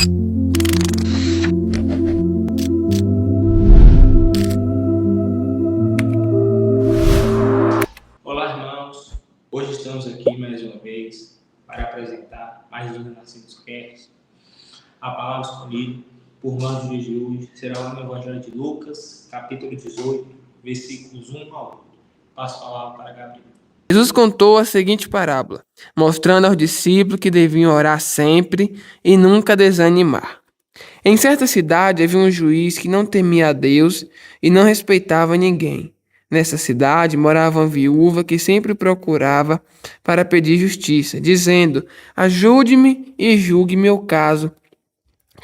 Olá, irmãos. Hoje estamos aqui mais uma vez para apresentar mais um Nascidos Cast. A palavra escolhida por nós de hoje será lá no Evangelho de Lucas, capítulo 18, versículos 1 ao 8. Passo a palavra para Gabriel. Jesus contou a seguinte parábola, mostrando aos discípulos que deviam orar sempre e nunca desanimar. Em certa cidade havia um juiz que não temia a Deus e não respeitava ninguém. Nessa cidade morava uma viúva que sempre procurava para pedir justiça, dizendo: ajude-me e julgue meu caso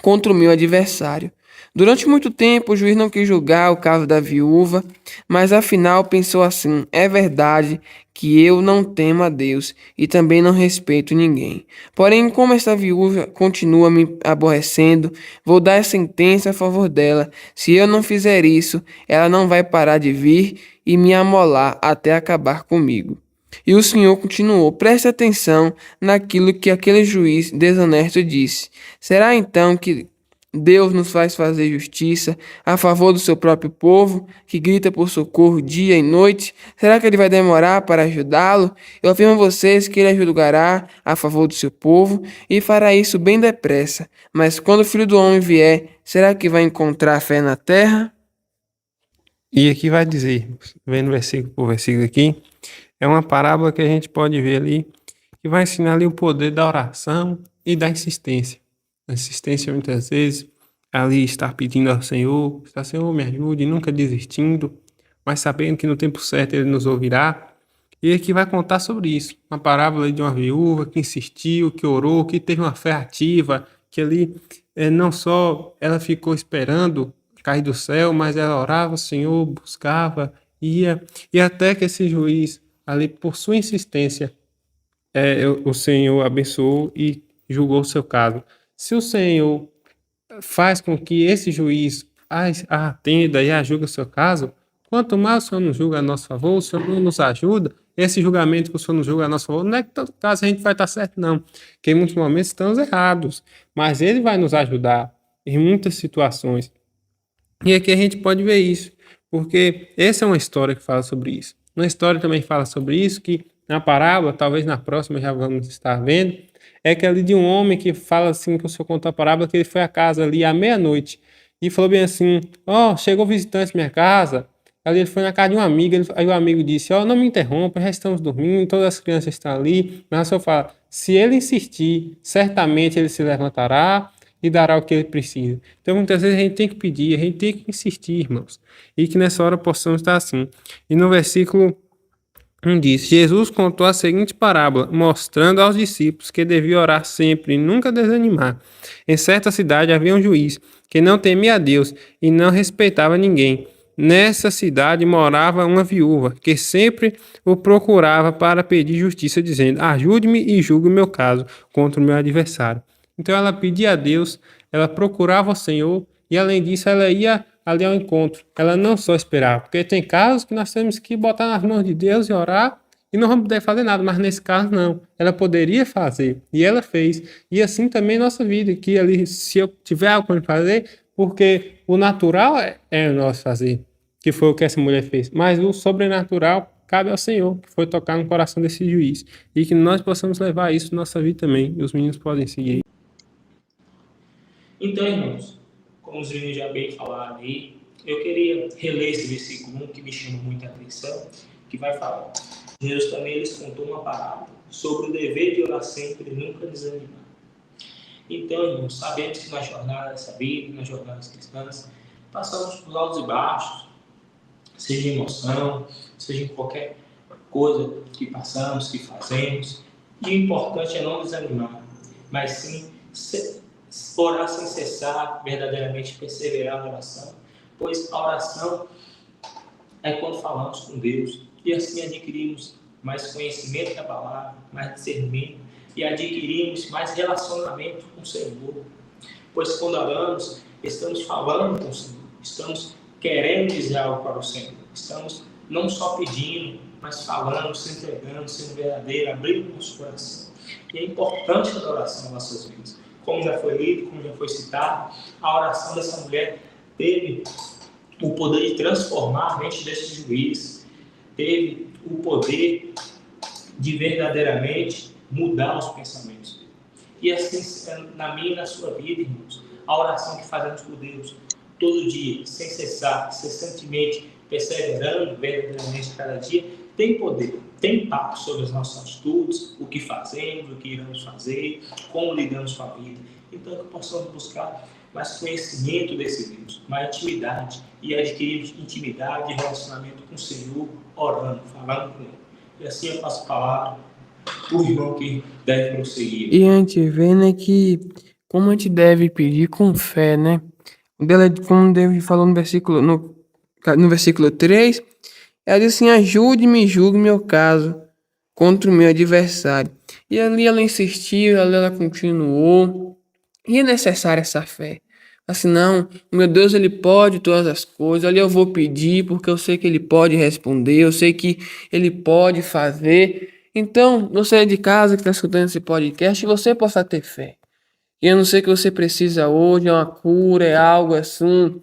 contra o meu adversário. Durante muito tempo, o juiz não quis julgar o caso da viúva, mas afinal pensou assim: é verdade que eu não temo a Deus e também não respeito ninguém. Porém, como esta viúva continua me aborrecendo, vou dar sentença a favor dela. Se eu não fizer isso, ela não vai parar de vir e me amolar até acabar comigo. E o Senhor continuou: preste atenção naquilo que aquele juiz desonesto disse. Será então que Deus nos faz fazer justiça a favor do seu próprio povo, que grita por socorro dia e noite? Será que ele vai demorar para ajudá-lo? Eu afirmo a vocês que ele julgará a favor do seu povo e fará isso bem depressa. Mas quando o Filho do Homem vier, será que vai encontrar fé na terra? E aqui vai dizer, vendo versículo por versículo aqui, é uma parábola que a gente pode ver ali, que vai ensinar ali o poder da oração e da insistência. A insistência muitas vezes ali estar pedindo ao Senhor, Senhor, me ajude, nunca desistindo, mas sabendo que no tempo certo Ele nos ouvirá. E aqui vai contar sobre isso, uma parábola de uma viúva que insistiu, que orou, que teve uma fé ativa, que ali não só ela ficou esperando cair do céu, mas ela orava ao Senhor, buscava, ia, e até que esse juiz ali, por sua insistência, o Senhor abençoou e julgou o seu caso. Se o Senhor faz com que esse juiz atenda e julgue o seu caso, quanto mais o Senhor nos julga a nosso favor, o Senhor não nos ajuda, esse julgamento que o Senhor nos julga a nosso favor, não é que todo caso a gente vai estar certo, não. Porque em muitos momentos estamos errados, mas Ele vai nos ajudar em muitas situações. E aqui a gente pode ver isso, porque essa é uma história que fala sobre isso. Uma história também fala sobre isso, que na parábola, talvez na próxima já vamos estar vendo, é aquele de um homem que fala assim, que o Senhor contou a parábola, que ele foi à casa ali à meia-noite e falou bem assim: chegou visitante na minha casa. Ali ele foi na casa de um amigo, aí o amigo disse: não me interrompa, já estamos dormindo, todas as crianças estão ali. Mas o Senhor fala: se ele insistir, certamente ele se levantará e dará o que ele precisa. Então muitas vezes a gente tem que pedir, a gente tem que insistir, irmãos, e que nessa hora possamos estar assim. E no versículo 1 diz: Jesus contou a seguinte parábola, mostrando aos discípulos que deviam orar sempre e nunca desanimar. Em certa cidade havia um juiz que não temia a Deus e não respeitava ninguém. Nessa cidade morava uma viúva que sempre o procurava para pedir justiça, dizendo: ajude-me e julgue o meu caso contra o meu adversário. Então ela pedia a Deus, ela procurava o Senhor e além disso ela ia ali ao encontro. Ela não só esperava, porque tem casos que nós temos que botar nas mãos de Deus e orar e não vamos poder fazer nada, mas nesse caso não. Ela poderia fazer e ela fez. E assim também nossa vida, que ali se eu tiver algo para fazer, porque o natural é o nosso fazer, que foi o que essa mulher fez, mas o sobrenatural cabe ao Senhor, que foi tocar no coração desse juiz, e que nós possamos levar isso na nossa vida também, e os meninos podem seguir. Então, irmãos, como os meninos já bem falaram aí, eu queria reler esse versículo 1 que me chama muita atenção, que vai falar: Jesus também lhes contou uma parábola sobre o dever de orar sempre e nunca desanimar. Então, irmãos, sabemos que na jornada dessa vida, nas jornadas cristãs, passamos por altos e baixos, seja em emoção, seja em qualquer coisa que passamos, que fazemos. E o importante é não desanimar, mas sim orar sem cessar, verdadeiramente perseverar na oração, pois a oração é quando falamos com Deus e assim adquirimos mais conhecimento da palavra, mais discernimento e adquirimos mais relacionamento com o Senhor, pois quando oramos, estamos falando com o Senhor, estamos querendo dizer algo para o Senhor, estamos não só pedindo, mas falando, se entregando, sendo verdadeiro, abrindo o nosso coração. E é importante a oração nas nossas vidas. como já foi lido, como já foi citado, a oração dessa mulher teve o poder de transformar a mente desse juiz, teve o poder de verdadeiramente mudar os pensamentos. E assim, na minha e na sua vida, irmãos, a oração que fazemos por Deus, todo dia, sem cessar, incessantemente, perseverando verdadeiramente cada dia, tem poder, tem impacto sobre as nossas atitudes, o que fazemos, o que iremos fazer, como lidamos com a vida. Então, que possamos buscar mais conhecimento desse Deus, mais intimidade, e adquirir intimidade e relacionamento com o Senhor, orando, falando com Ele. E assim eu passo a palavra para o irmão que deve prosseguir. E a gente vê, né, que como a gente deve pedir com fé, né? Como David falou no versículo 3, ela diz assim: ajude-me e julgue meu caso contra o meu adversário. E ali ela insistiu, ali ela continuou. E é necessária essa fé. Assim, não, meu Deus, Ele pode todas as coisas. Ali eu vou pedir, porque eu sei que Ele pode responder, eu sei que Ele pode fazer. Então, você de casa que está escutando esse podcast, você possa ter fé. E eu não sei o que você precisa hoje, é uma cura, é algo assim,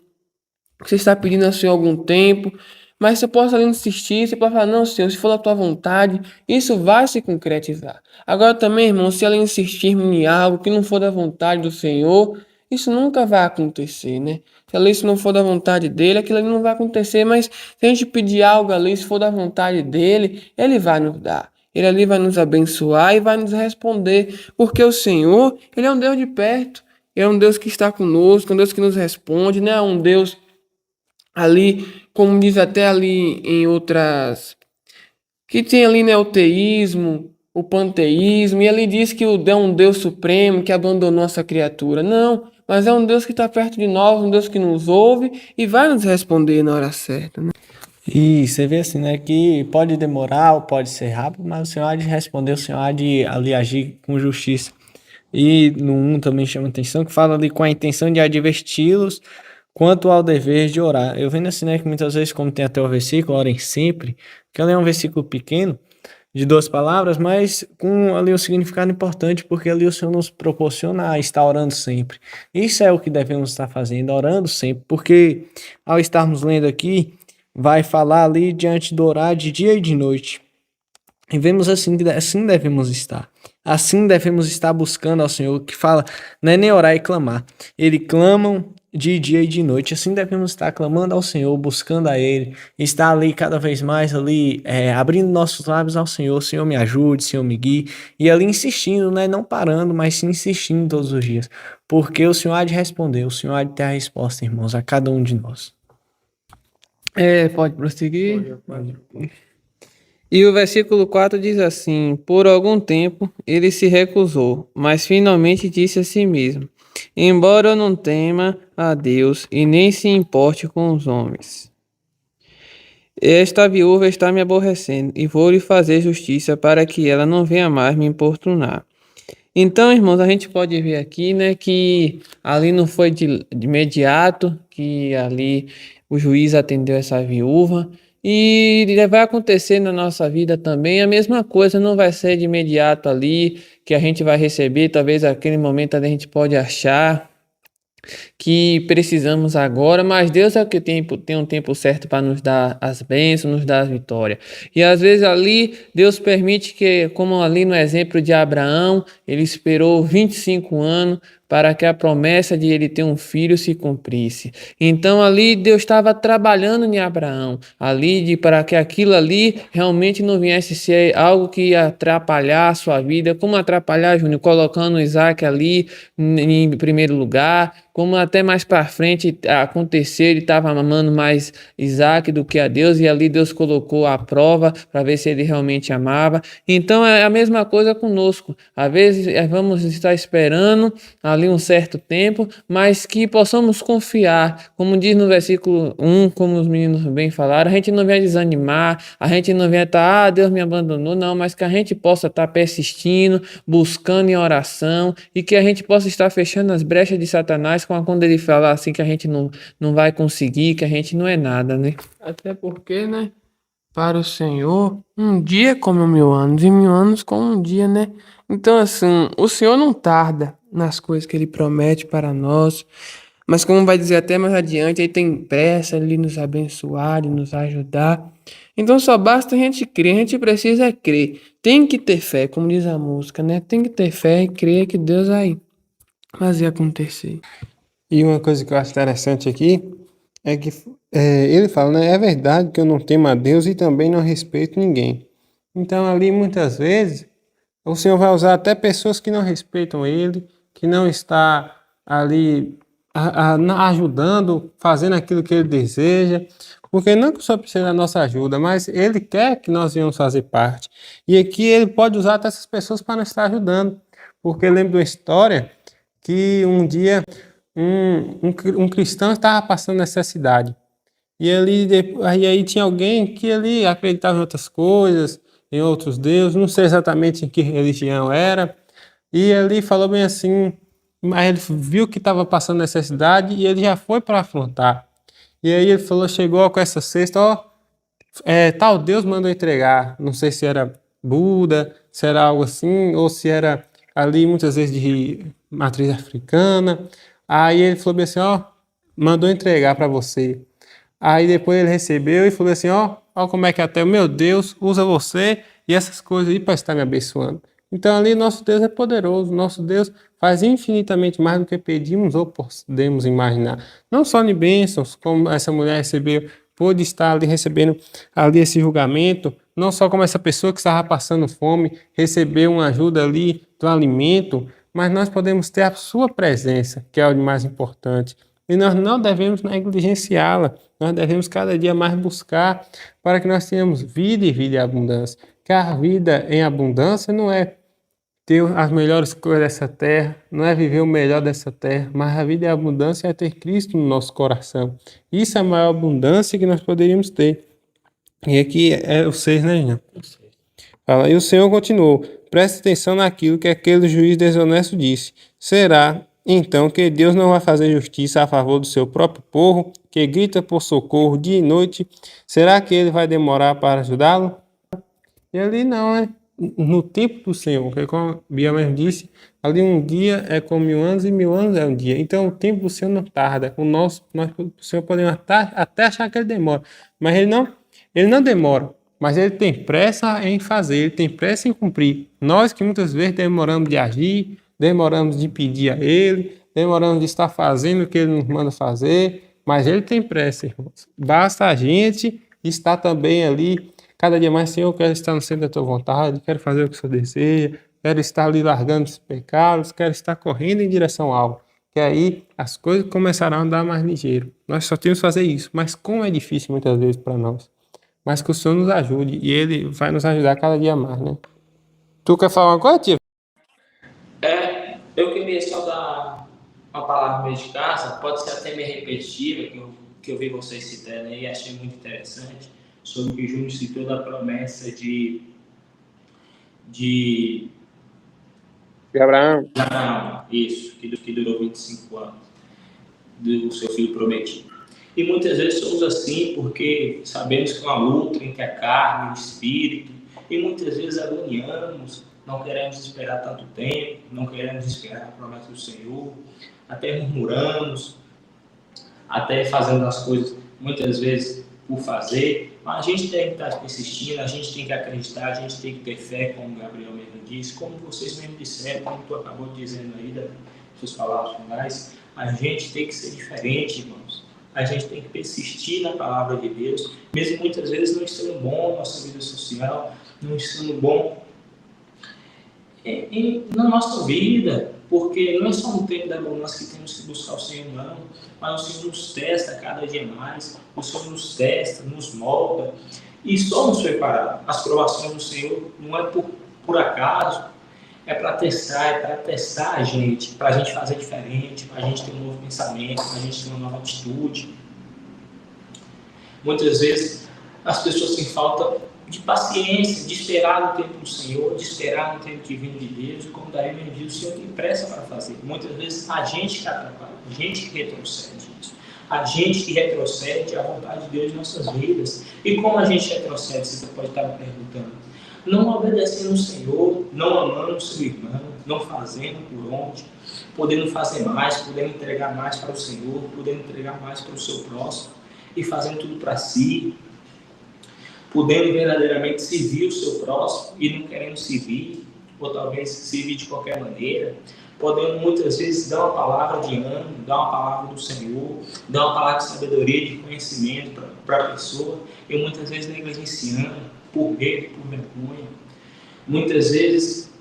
que você está pedindo assim há algum tempo, mas você pode ali insistir, você pode falar: não, Senhor, se for da tua vontade, isso vai se concretizar. Agora também, irmão, se ela insistir em algo que não for da vontade do Senhor, isso nunca vai acontecer, né? Se ali isso não for da vontade dele, aquilo ali não vai acontecer, mas se a gente pedir algo ali, se for da vontade dele, ele vai nos dar. Ele ali vai nos abençoar e vai nos responder, porque o Senhor, Ele é um Deus de perto, é um Deus que está conosco, um Deus que nos responde, não é um Deus ali, como diz até ali em outras, que tem ali, né, o teísmo, o panteísmo, e ele diz que é um Deus supremo que abandonou essa criatura. Não, mas é um Deus que está perto de nós, um Deus que nos ouve e vai nos responder na hora certa, né? E você vê assim, né, que pode demorar ou pode ser rápido, mas o Senhor há de responder, o Senhor há de ali agir com justiça. E no 1 também chama atenção, que fala ali com a intenção de adverti-los quanto ao dever de orar. Eu vendo assim, né, que muitas vezes, como tem até o versículo, orem sempre, que ali é um versículo pequeno, de 2 palavras, mas com ali um significado importante, porque ali o Senhor nos proporciona a estar orando sempre. Isso é o que devemos estar fazendo, orando sempre, porque ao estarmos lendo aqui, vai falar ali diante do orar de dia e de noite. E vemos assim que assim devemos estar. Assim devemos estar buscando ao Senhor, que fala, não é nem orar e clamar. Eles clamam de dia e de noite. Assim devemos estar clamando ao Senhor, buscando a Ele, estar ali cada vez mais ali, abrindo nossos lábios ao Senhor. Senhor, me ajude, Senhor, me guie. E ali insistindo, né? Não parando, mas sim insistindo todos os dias. Porque o Senhor há de responder, o Senhor há de ter a resposta, irmãos, a cada um de nós. Pode prosseguir. E o versículo 4 diz assim: por algum tempo ele se recusou, mas finalmente disse a si mesmo: embora eu não tema a Deus e nem se importe com os homens, esta viúva está me aborrecendo, e vou lhe fazer justiça para que ela não venha mais me importunar. Então, irmãos, a gente pode ver aqui, né, que ali não foi de imediato que ali o juiz atendeu essa viúva, e vai acontecer na nossa vida também a mesma coisa, não vai ser de imediato ali que a gente vai receber, talvez aquele momento ali a gente pode achar que precisamos agora, mas Deus é o que tem um tempo certo para nos dar as bênçãos, nos dar as vitórias. E às vezes ali Deus permite que, como ali no exemplo de Abraão, ele esperou 25 anos para que a promessa de ele ter um filho se cumprisse. Então ali Deus estava trabalhando em Abraão, para que aquilo ali realmente não viesse ser algo que ia atrapalhar a sua vida, como atrapalhar, Júnior, colocando Isaac ali em primeiro lugar, como até mais para frente acontecer, ele estava amando mais Isaac do que a Deus, e ali Deus colocou a prova para ver se ele realmente amava. Então é a mesma coisa conosco. Às vezes vamos estar esperando ali um certo tempo, mas que possamos confiar, como diz no versículo 1, como os meninos bem falaram, a gente não vai desanimar, a gente não vai estar, Deus me abandonou, não, mas que a gente possa estar persistindo, buscando em oração, e que a gente possa estar fechando as brechas de Satanás quando ele falar assim que a gente não vai conseguir, que a gente não é nada, né? Até porque, né? Para o Senhor, um dia é como 1000 anos, e 1000 anos como um dia, né? Então, assim, o Senhor não tarda nas coisas que Ele promete para nós, mas como vai dizer até mais adiante, Ele tem pressa de nos abençoar, de nos ajudar. Então, só basta a gente crer, a gente precisa crer. Tem que ter fé, como diz a música, né? Tem que ter fé e crer que Deus vai fazer acontecer. E uma coisa que eu acho interessante aqui é que ele fala, né? É verdade que eu não temo a Deus e também não respeito ninguém. Então, ali, muitas vezes, o Senhor vai usar até pessoas que não respeitam Ele, que não está ali ajudando, fazendo aquilo que Ele deseja, porque não que só precisa da nossa ajuda, mas Ele quer que nós venhamos fazer parte. E aqui Ele pode usar até essas pessoas para nos estar ajudando, porque eu lembro de uma história que um dia um cristão estava passando necessidade. E aí tinha alguém que ele acreditava em outras coisas, em outros deuses, não sei exatamente em que religião era. E ele falou bem assim, mas ele viu que estava passando necessidade e ele já foi para afrontar. E aí ele falou, chegou com essa cesta, ó, tal Deus mandou entregar. Não sei se era Buda, se era algo assim, ou se era ali muitas vezes de matriz africana. Aí ele falou bem assim, ó, mandou entregar para você. Aí depois ele recebeu e falou assim, ó como é que até o meu Deus usa você e essas coisas aí para estar me abençoando. Então ali nosso Deus é poderoso, nosso Deus faz infinitamente mais do que pedimos ou podemos imaginar. Não só em bênçãos, como essa mulher recebeu, pôde estar ali recebendo ali esse julgamento, não só como essa pessoa que estava passando fome, recebeu uma ajuda ali do alimento, mas nós podemos ter a sua presença, que é o de mais importante. E nós não devemos negligenciá-la, nós devemos cada dia mais buscar para que nós tenhamos vida e vida em abundância. Que a vida em abundância não é ter as melhores coisas dessa terra, não é viver o melhor dessa terra, mas a vida em abundância é ter Cristo no nosso coração. Isso é a maior abundância que nós poderíamos ter. E aqui é o 6, né, Jean? Fala, e o Senhor continuou, preste atenção naquilo que aquele juiz desonesto disse. Será então que Deus não vai fazer justiça a favor do seu próprio povo, que grita por socorro dia e noite? Será que ele vai demorar para ajudá-lo? E ali não, né? No tempo do Senhor, que como a Bíblia mesmo disse, ali um dia é como 1000 anos e 1000 anos é um dia. Então o tempo do Senhor não tarda. O Senhor podemos até achar que ele demora, mas ele não demora. Mas ele tem pressa em fazer, ele tem pressa em cumprir. Nós que muitas vezes demoramos de agir, demoramos de pedir a ele, demoramos de estar fazendo o que ele nos manda fazer, mas ele tem pressa, irmãos. Basta a gente estar também ali, cada dia mais, Senhor, eu quero estar no centro da tua vontade, quero fazer o que o Senhor deseja, quero estar ali largando os pecados, quero estar correndo em direção ao alvo. Que aí as coisas começarão a andar mais ligeiro. Nós só temos que fazer isso, mas como é difícil muitas vezes para nós. Mas que o Senhor nos ajude e Ele vai nos ajudar cada dia mais, né? Tu quer falar uma coisa, tia? Eu queria só dar uma palavra meio de casa, pode ser até meio repetitiva, que eu vi vocês citando aí e achei muito interessante, sobre o que Júnior citou da promessa de Abraão. Abraão, isso, que durou 25 anos, do seu filho prometido. E muitas vezes somos assim porque sabemos que é uma luta entre a carne e o espírito, e muitas vezes agoniamos, não queremos esperar tanto tempo, não queremos esperar a promessa do Senhor, até murmuramos, até fazendo as coisas muitas vezes por fazer, mas a gente tem que estar persistindo, a gente tem que acreditar, a gente tem que ter fé, como o Gabriel mesmo disse, como vocês mesmo disseram, como tu acabou dizendo aí das suas palavras finais, a gente tem que ser diferente, irmãos. A gente tem que persistir na palavra de Deus, mesmo muitas vezes não estando bom na nossa vida social, não estando bom na nossa vida, porque não é só no tempo da abundância que temos que buscar o Senhor, não, mas o Senhor nos testa cada dia mais, o Senhor nos testa, nos molda, e somos preparados. As provações do Senhor não é por acaso, é para testar a gente, para a gente fazer diferente, para a gente ter um novo pensamento, para a gente ter uma nova atitude. Muitas vezes as pessoas têm falta de paciência, de esperar no tempo do Senhor, de esperar no tempo divino de Deus, e como Daí mesmo diz, o Senhor tem pressa para fazer. Muitas vezes a gente que atrapalha, a gente que retrocede isso. A gente que retrocede à vontade de Deus em nossas vidas. E como a gente retrocede, você pode estar me perguntando? Não obedecendo o Senhor, não amando o seu irmão, não fazendo por onde, podendo fazer mais, podendo entregar mais para o Senhor, podendo entregar mais para o seu próximo, e fazendo tudo para si, podendo verdadeiramente servir o seu próximo e não querendo servir, ou talvez servir de qualquer maneira, podendo muitas vezes dar uma palavra de ânimo, dar uma palavra do Senhor, dar uma palavra de sabedoria, de conhecimento para a pessoa, e muitas vezes negligenciando, por medo, por vergonha. Muitas vezes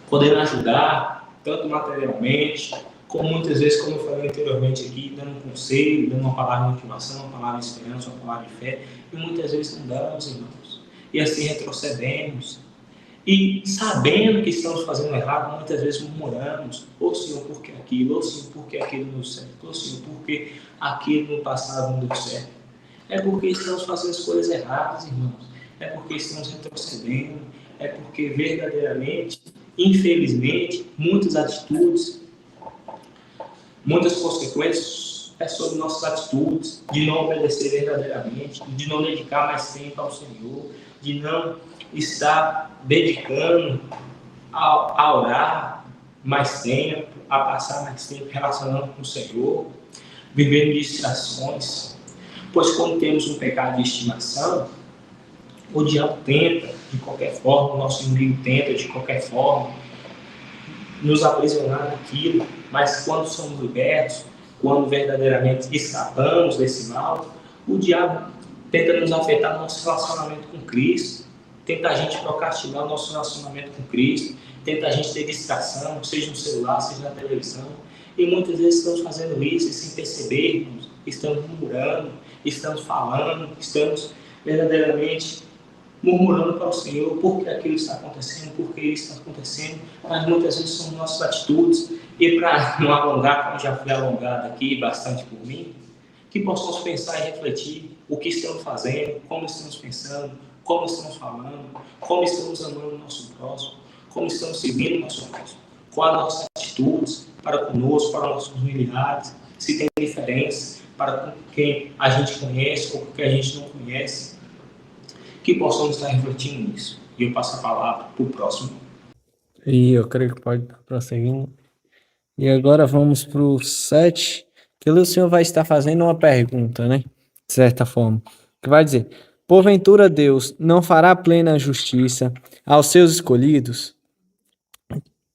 podendo ajudar, tanto materialmente, como muitas vezes, como eu falei anteriormente aqui, dando um conselho, dando uma palavra de motivação, uma palavra de esperança, uma palavra de fé, e muitas vezes não damos, irmãos. E assim retrocedemos. E sabendo que estamos fazendo errado, muitas vezes murmuramos: ô Senhor, por que aquilo? Ô Senhor, por que aquilo não deu certo? Ô Senhor, por que aquilo no passado não deu certo? É porque estamos fazendo as coisas erradas, irmãos. É porque estamos retrocedendo. É porque verdadeiramente, infelizmente, muitas atitudes, muitas consequências é sobre nossas atitudes, de não obedecer verdadeiramente, de não dedicar mais tempo ao Senhor, de não estar dedicando a orar mais tempo, a passar mais tempo relacionando com o Senhor, vivendo de distrações. Pois quando temos um pecado de estimação, o diabo tenta, de qualquer forma, o nosso inimigo tenta, de qualquer forma, nos aprisionar naquilo, mas quando somos libertos, quando verdadeiramente escapamos desse mal, o diabo tenta nos afetar no nosso relacionamento com Cristo, tenta a gente procrastinar o nosso relacionamento com Cristo, tenta a gente ter distração, seja no celular, seja na televisão, e muitas vezes estamos fazendo isso e sem percebermos, estamos murmurando, estamos falando, estamos verdadeiramente murmurando para o Senhor porque aquilo está acontecendo, porque isso está acontecendo, mas muitas vezes são nossas atitudes. E para não alongar, como já fui alongado aqui bastante por mim, que possamos pensar e refletir o que estamos fazendo, como estamos pensando, como estamos falando, como estamos amando o nosso próximo, como estamos servindo o nosso próximo, quais as nossas atitudes para conosco, para nossos familiares, se tem diferença para com quem a gente conhece ou com quem a gente não conhece. Que possamos estar refletindo nisso. E eu passo a palavra para o próximo. E eu creio que pode estar prosseguindo. E agora vamos para o 7, que ali o Senhor vai estar fazendo uma pergunta, né? De certa forma. Que vai dizer: porventura Deus não fará plena justiça aos seus escolhidos,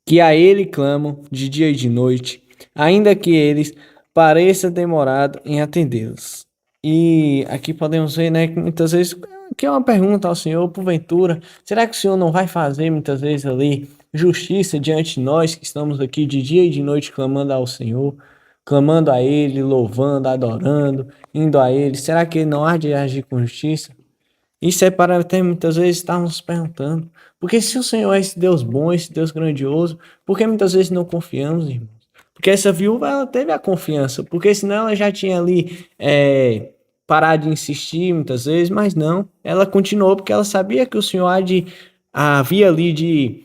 que a Ele clamam de dia e de noite, ainda que eles pareça demorado em atendê-los. E aqui podemos ver, né, que muitas vezes que é uma pergunta ao Senhor: porventura, será que o Senhor não vai fazer muitas vezes ali justiça diante de nós que estamos aqui de dia e de noite clamando ao Senhor, clamando a Ele, louvando, adorando, indo a Ele? Será que Ele não há de agir com justiça? Isso é para até muitas vezes estarmos nos perguntando, porque se o Senhor é esse Deus bom, esse Deus grandioso, por que muitas vezes não confiamos, irmãos? Porque essa viúva, ela teve a confiança, porque senão ela já tinha ali parar de insistir muitas vezes, mas não, ela continuou porque ela sabia que o Senhor havia ali de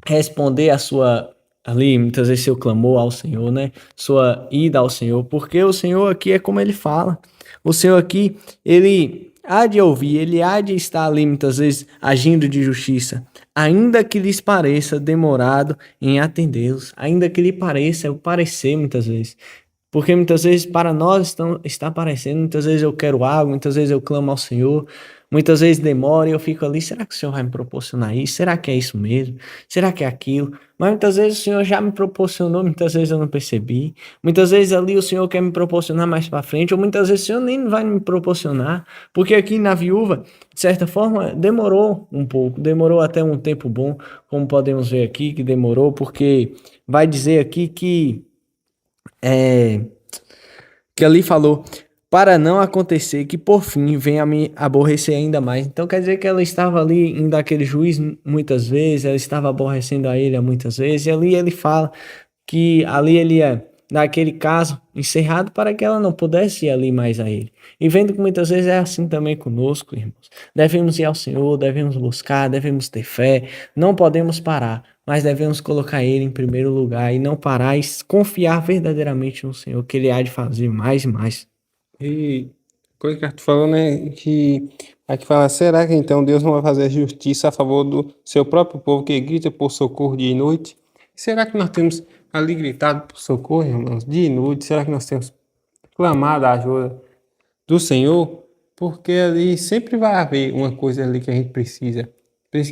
responder a sua, ali muitas vezes seu clamor ao Senhor, né? Sua ida ao Senhor, porque o Senhor aqui é como ele fala, o Senhor aqui, ele há de ouvir, ele há de estar ali muitas vezes agindo de justiça, ainda que lhes pareça demorado em atendê-los, ainda que lhe pareça, é o parecer muitas vezes. Porque muitas vezes para nós está aparecendo, muitas vezes eu quero algo, muitas vezes eu clamo ao Senhor, muitas vezes demora e eu fico ali: será que o Senhor vai me proporcionar isso? Será que é isso mesmo? Será que é aquilo? Mas muitas vezes o Senhor já me proporcionou, muitas vezes eu não percebi. Muitas vezes ali o Senhor quer me proporcionar mais para frente, ou muitas vezes o Senhor nem vai me proporcionar. Porque aqui na viúva, de certa forma, demorou um pouco, demorou até um tempo bom, como podemos ver aqui que demorou, porque vai dizer aqui que ali falou: para não acontecer que por fim venha a me aborrecer ainda mais. Então quer dizer que ela estava ali indo àquele juiz muitas vezes, ela estava aborrecendo a ele muitas vezes, e ali ele fala que ali ele ia naquele caso encerrado para que ela não pudesse ir ali mais a ele. E vendo que muitas vezes é assim também conosco, irmãos. Devemos ir ao Senhor, devemos buscar, devemos ter fé, não podemos parar, mas devemos colocar Ele em primeiro lugar e não parar e confiar verdadeiramente no Senhor, que Ele há de fazer mais e mais. E coisa que tu falou, né? Que aqui fala, será que então Deus não vai fazer justiça a favor do seu próprio povo que grita por socorro dia e noite? Será que nós temos ali gritado por socorro, irmãos, dia e noite? Será que nós temos clamado a ajuda do Senhor? Porque ali sempre vai haver uma coisa ali que a gente precisa.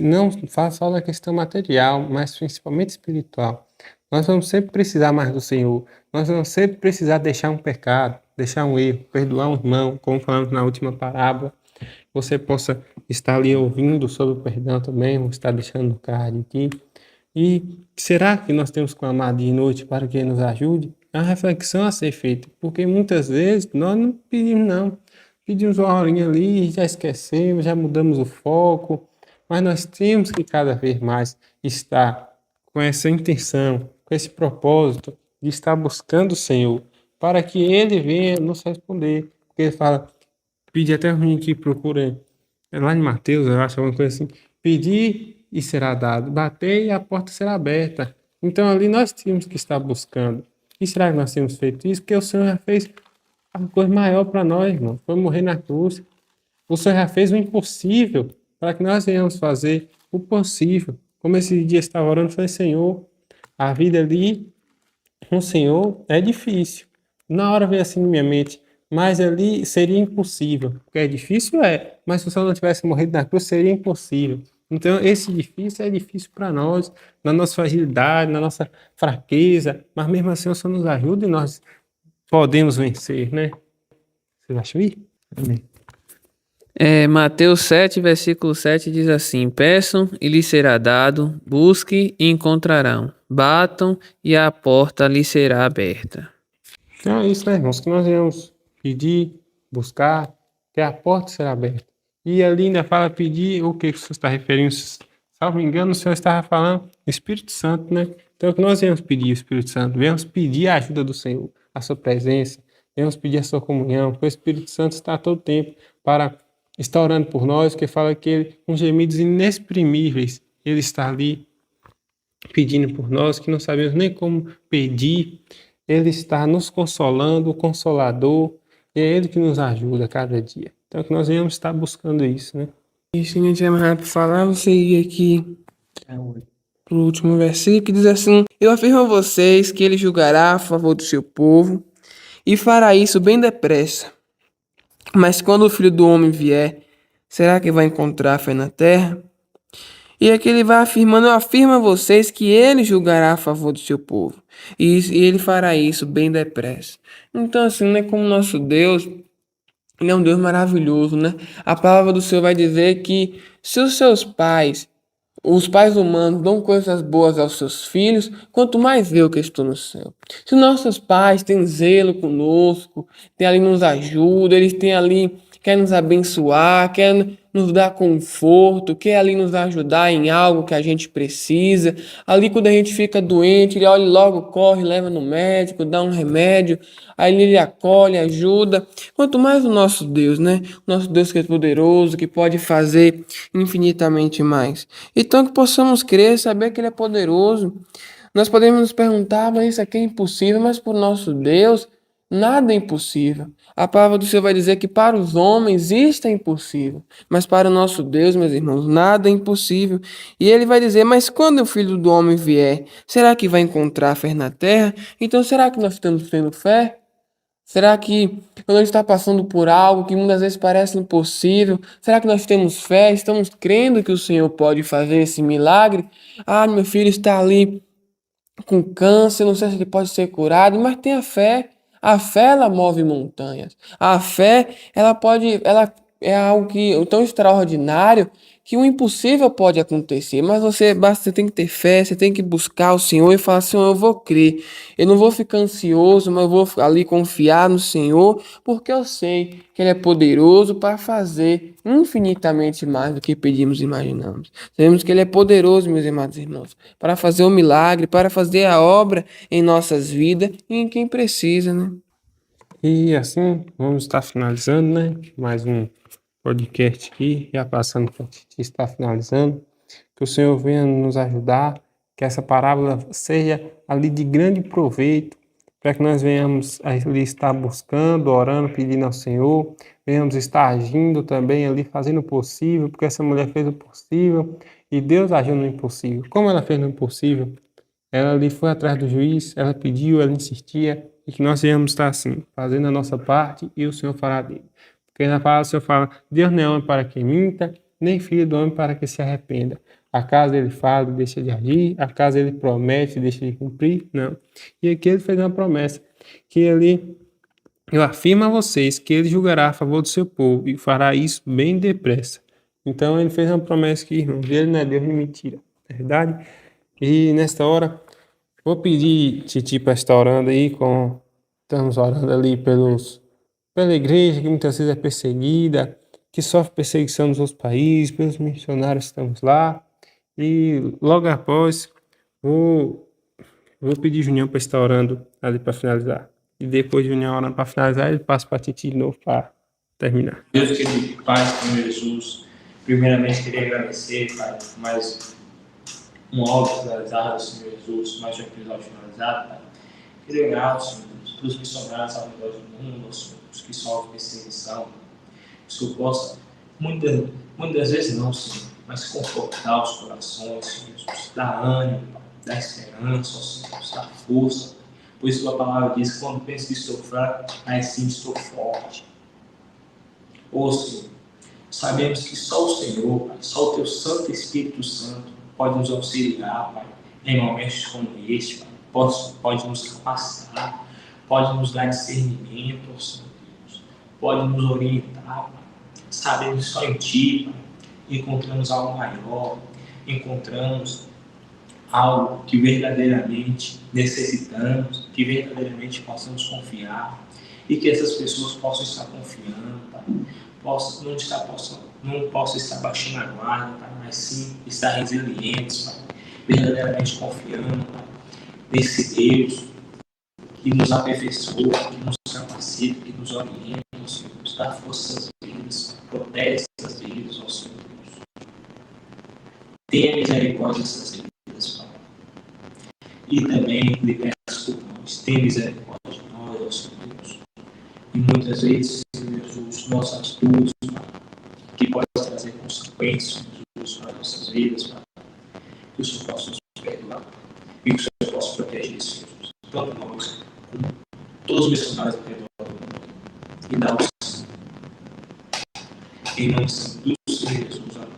Não fala só da questão material, mas principalmente espiritual. Nós vamos sempre precisar mais do Senhor. Nós vamos sempre precisar deixar um pecado, deixar um erro, perdoar um irmão, como falamos na última parábola. Você possa estar ali ouvindo sobre o perdão também, vou estar deixando no card aqui. E será que nós temos clamado dia e noite para que Ele nos ajude? É uma reflexão a ser feita, porque muitas vezes nós não pedimos, não. Pedimos uma horinha ali, já esquecemos, já mudamos o foco, mas nós temos que cada vez mais estar com essa intenção, com esse propósito de estar buscando o Senhor, para que Ele venha nos responder. Porque Ele fala, pedir até o que procura, é lá em Mateus, eu acho, alguma coisa assim, pedir e será dado, bater e a porta será aberta. Então ali nós temos que estar buscando. E será que nós temos feito isso? Porque o Senhor já fez a coisa maior para nós, irmão. Foi morrer na cruz. O Senhor já fez o impossível para que nós venhamos fazer o possível. Como esse dia estava orando, eu falei, Senhor, a vida ali com o Senhor é difícil. Na hora veio assim na minha mente, mas ali seria impossível. Porque é difícil, mas se o Senhor não tivesse morrido na cruz, seria impossível. Então, esse difícil é difícil para nós, na nossa fragilidade, na nossa fraqueza, mas mesmo assim o Senhor nos ajuda e nós podemos vencer, né? Vocês acham aí? Amém. Mateus 7, versículo 7 diz assim: Peçam e lhes será dado, busquem e encontrarão, batam e a porta lhes será aberta. Então é isso, né, irmãos? Que nós iremos pedir, buscar, que a porta será aberta. E ali ainda fala pedir o que você está referindo. Salvo engano, o Senhor estava falando o Espírito Santo, né? Então, o que nós viemos pedir, o Espírito Santo? Viemos pedir a ajuda do Senhor, a sua presença, viemos pedir a sua comunhão, porque o Espírito Santo está a todo tempo para estar orando por nós, porque fala que ele, com gemidos inexprimíveis, ele está ali pedindo por nós, que não sabemos nem como pedir. Ele está nos consolando, o Consolador, e é Ele que nos ajuda a cada dia. Então, que nós venhamos estar buscando isso, né? E se não tiver mais nada para falar, você ir aqui pro último versículo, que diz assim: Eu afirmo a vocês que ele julgará a favor do seu povo e fará isso bem depressa. Mas quando o Filho do Homem vier, será que vai encontrar fé na terra? E aqui ele vai afirmando: Eu afirmo a vocês que ele julgará a favor do seu povo e ele fará isso bem depressa. Então, assim, né, como nosso Deus, ele é um Deus maravilhoso, né? A palavra do Senhor vai dizer que se os pais humanos, dão coisas boas aos seus filhos, quanto mais eu que estou no céu. Se nossos pais têm zelo conosco, têm ali nos ajuda, eles têm ali, querem nos abençoar, querem nos dar conforto, quer ali nos ajudar em algo que a gente precisa. Ali quando a gente fica doente, ele olha e logo corre, leva no médico, dá um remédio, aí ele acolhe, ajuda. Quanto mais o nosso Deus, né? O nosso Deus que é poderoso, que pode fazer infinitamente mais. Então que possamos crer, saber que ele é poderoso. Nós podemos nos perguntar, mas isso aqui é impossível, mas para o nosso Deus, nada é impossível. A palavra do Senhor vai dizer que para os homens isto é impossível, mas para o nosso Deus, meus irmãos, nada é impossível. E ele vai dizer, mas quando o Filho do Homem vier, será que vai encontrar fé na terra? Então será que nós estamos tendo fé? Será que quando a gente está passando por algo que muitas vezes parece impossível, será que nós temos fé? Estamos crendo que o Senhor pode fazer esse milagre? Ah, meu filho está ali com câncer, não sei se ele pode ser curado, mas tenha fé. A fé, ela move montanhas. A fé, ela é algo tão extraordinário que o impossível pode acontecer, mas você tem que ter fé, você tem que buscar o Senhor e falar, Senhor, eu vou crer. Eu não vou ficar ansioso, mas eu vou ali confiar no Senhor, porque eu sei que Ele é poderoso para fazer infinitamente mais do que pedimos e imaginamos. Sabemos que Ele é poderoso, meus amados irmãos, para fazer o milagre, para fazer a obra em nossas vidas e em quem precisa, né? E assim, vamos estar finalizando, né? Mais um podcast aqui, já passando para estar finalizando. Que o Senhor venha nos ajudar, que essa parábola seja ali de grande proveito para que nós venhamos ali estar buscando, orando, pedindo ao Senhor, venhamos estar agindo também ali, fazendo o possível, porque essa mulher fez o possível e Deus agiu no impossível. Como ela fez no impossível? Ela ali foi atrás do juiz, ela pediu, ela insistia, e que nós venhamos estar assim, fazendo a nossa parte e o Senhor fará dele. Porque na palavra o Senhor fala, Deus não é homem para que minta, nem filho do homem para que se arrependa. Acaso ele fala, deixa de agir, acaso ele promete, deixa de cumprir, não. E aqui ele fez uma promessa, que ele, eu afirmo a vocês, que ele julgará a favor do seu povo e fará isso bem depressa. Então ele fez uma promessa que, irmãos, ele não é Deus de mentira, é verdade? E nesta hora, vou pedir Titi para estar orando aí, estamos orando ali pela igreja que muitas vezes é perseguida, que sofre perseguição nos outros países, pelos missionários que estamos lá. E logo após, vou pedir Junião para estar orando ali para finalizar. E depois de Junião orando para finalizar, ele passa para Titi de novo para terminar. Deus querido, Pai, Senhor Jesus, primeiramente queria agradecer, Pai, mais um áudio finalizado, Senhor Jesus, mais um episódio finalizado, Pai. Queria orar, Senhor Jesus, pelos missionários ao redor do mundo, Senhor, os que sofrem perseguição, que o Senhor possa, muitas vezes não, Senhor, mas confortar os corações, Senhor Jesus, dar ânimo, Pai, dar esperança, Senhor Jesus, dar força, pois Sua palavra diz que quando penso que estou fraco, aí sim estou forte. Ô Senhor, sabemos que só o Senhor, Pai, só o Teu Santo Espírito Santo pode nos auxiliar, Pai, em momentos como este, Pai. Pode nos capacitar, pode nos dar discernimento, ó Senhor Deus, pode nos orientar, Pai. Sabemos que só em Ti, Pai, encontramos algo maior, encontramos algo que verdadeiramente necessitamos, que verdadeiramente possamos confiar e que essas pessoas possam estar confiando, Pai. Não possam estar baixando a guarda, Pai, mas sim estar resilientes, Pai, verdadeiramente confiando, Pai, nesse Deus que nos aperfeiçoa, que nos capacita, que nos orienta, Senhor, nos dá força às vidas, protege essas vidas, ó Senhor Deus. Tenha misericórdia dessas vidas, Pai. E também lhe peço por nós, tenha misericórdia de nós, ó Senhor Deus. E muitas vezes, Senhor Jesus, nossas atitudes, Pai, que pode trazer consequências, Jesus, para nossas vidas, Pai. Que o Senhor possa nos perdoar e que o Senhor possa proteger, Senhor Jesus, tanto nós como todos os missionários ao redor do mundo. E dá o Senhor. Em nome do Senhor Jesus, amém.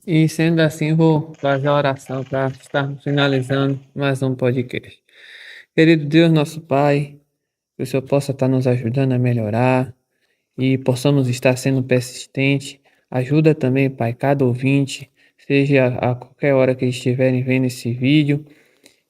E sendo assim, vou fazer a oração para estarmos finalizando mais um podcast. Querido Deus, nosso Pai, que o Senhor possa estar nos ajudando a melhorar e possamos estar sendo persistentes. Ajuda também, Pai, cada ouvinte, seja a qualquer hora que eles estiverem vendo esse vídeo,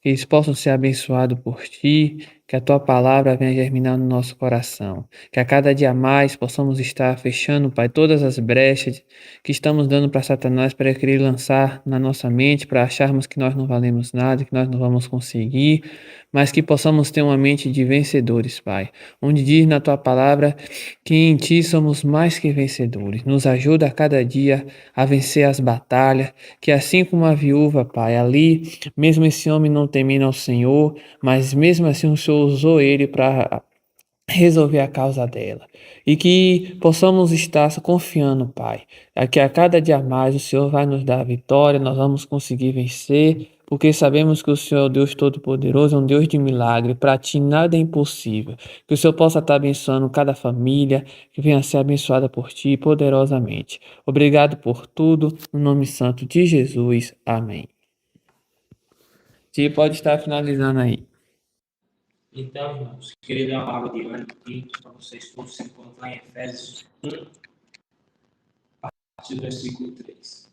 que eles possam ser abençoados por Ti, que a Tua palavra venha germinar no nosso coração, que a cada dia mais possamos estar fechando, Pai, todas as brechas que estamos dando para Satanás para querer lançar na nossa mente, para acharmos que nós não valemos nada, que nós não vamos conseguir, mas que possamos ter uma mente de vencedores, Pai, onde diz na Tua palavra que em Ti somos mais que vencedores. Nos ajuda a cada dia a vencer as batalhas, que assim como a viúva, Pai, ali, mesmo esse homem não temendo ao Senhor, mas mesmo assim o Senhor usou ele para resolver a causa dela. E que possamos estar confiando, Pai, que a cada dia mais o Senhor vai nos dar a vitória, nós vamos conseguir vencer, porque sabemos que o Senhor é o Deus Todo-Poderoso, é um Deus de milagre, para Ti nada é impossível. Que o Senhor possa estar abençoando cada família, que venha a ser abençoada por Ti poderosamente. Obrigado por tudo, no nome santo de Jesus. Amém. Ti pode estar finalizando aí. Então, irmãos, queria dar uma palavra de ânimo aqui para vocês todos se encontrar em Efésios 1, a partir do versículo 3.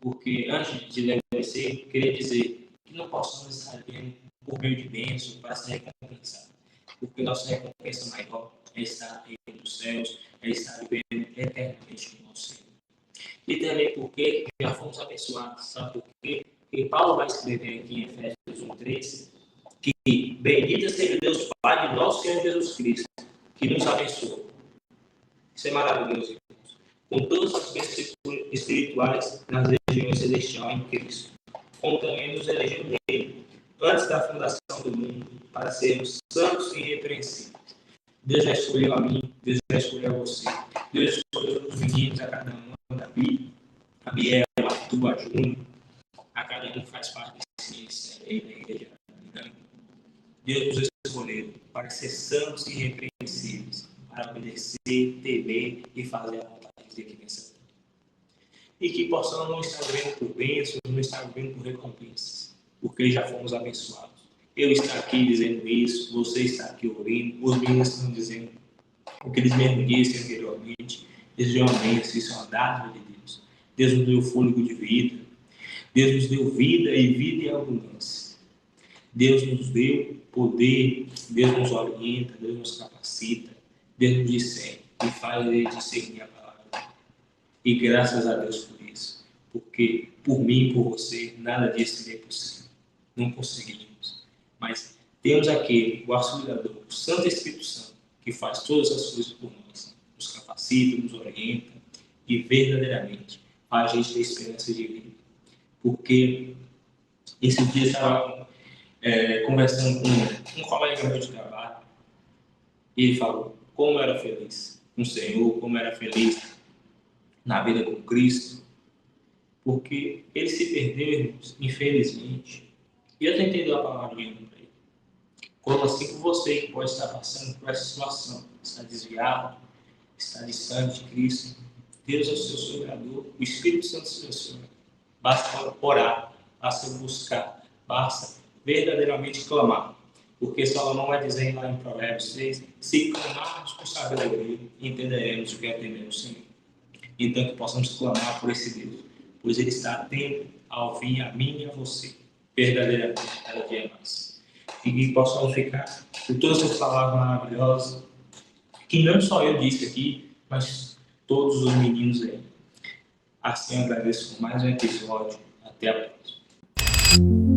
Porque antes de ler o versículo, queria dizer que não possamos estar vendo por meio de bênção para ser recompensado. Porque nossa recompensa maior é estar no reino dos céus, é estar vivendo eternamente com o Senhor. E também porque já fomos abençoados. Sabe por quê? Porque Paulo vai escrever aqui em Efésios 1:3 que bendito seja Deus Pai de nosso Senhor Jesus Cristo, que nos abençoou. Isso é maravilhoso, irmãos. Com todas as bênçãos espirituais nas regiões celestiais em Cristo. como também nos elegeu nele, antes da fundação do mundo, para sermos santos e irrepreensíveis. Deus já escolheu a mim, Deus já escolheu a você. Deus escolheu os meninos, a cada um, Davi, a Biel, a Arthur, a Júnior, a cada um que faz parte desse ministério da igreja. Deus nos escolheu para ser santos e irrepreensíveis, para obedecer, temer e fazer a vontade de que vença. E que possamos não estar vivendo por bênçãos, não estar vivendo por recompensas, porque já fomos abençoados. Eu estou aqui dizendo isso, você está aqui ouvindo, os meninos estão dizendo o que eles mesmos disseram anteriormente. Deus deu uma bênção, isso é uma dádiva de Deus. Deus nos deu fôlego de vida, Deus nos deu vida e vida em abundância. Deus nos deu poder, Deus nos orienta, Deus nos capacita, Deus nos discerne e faz ele discernir a palavra. E graças a Deus por isso, porque por mim e por você, nada disso seria possível. Não conseguiríamos. Mas temos aquele, o auxiliador, o Santo Espírito Santo, que faz todas as coisas por nós, nos capacita, nos orienta e verdadeiramente faz a gente ter esperança de vida. Porque esse dia eu estava conversando com um colega meu de trabalho e ele falou como era feliz com o Senhor, como era feliz na vida com Cristo, porque ele se perdeu, irmãos, infelizmente. E eu tentei dar a palavra de ânimo para ele. Como assim com você que pode estar passando por essa situação, está desviado, está distante de Cristo. Deus é o seu sogrador, o Espírito Santo é o seu sogrador. Basta orar, basta buscar, basta verdadeiramente clamar. Porque Salomão vai dizer lá em Provérbios 6, se clamarmos com sabedoria, entenderemos o que é temer o Senhor. Então que possamos clamar por esse Deus, pois Ele está atento a ouvir a mim e a você, verdadeiramente, cada dia mais. E que possamos ficar por todas essas palavras maravilhosas, que não só eu disse aqui, mas todos os meninos aí. Assim eu agradeço por mais um episódio. Até a próxima.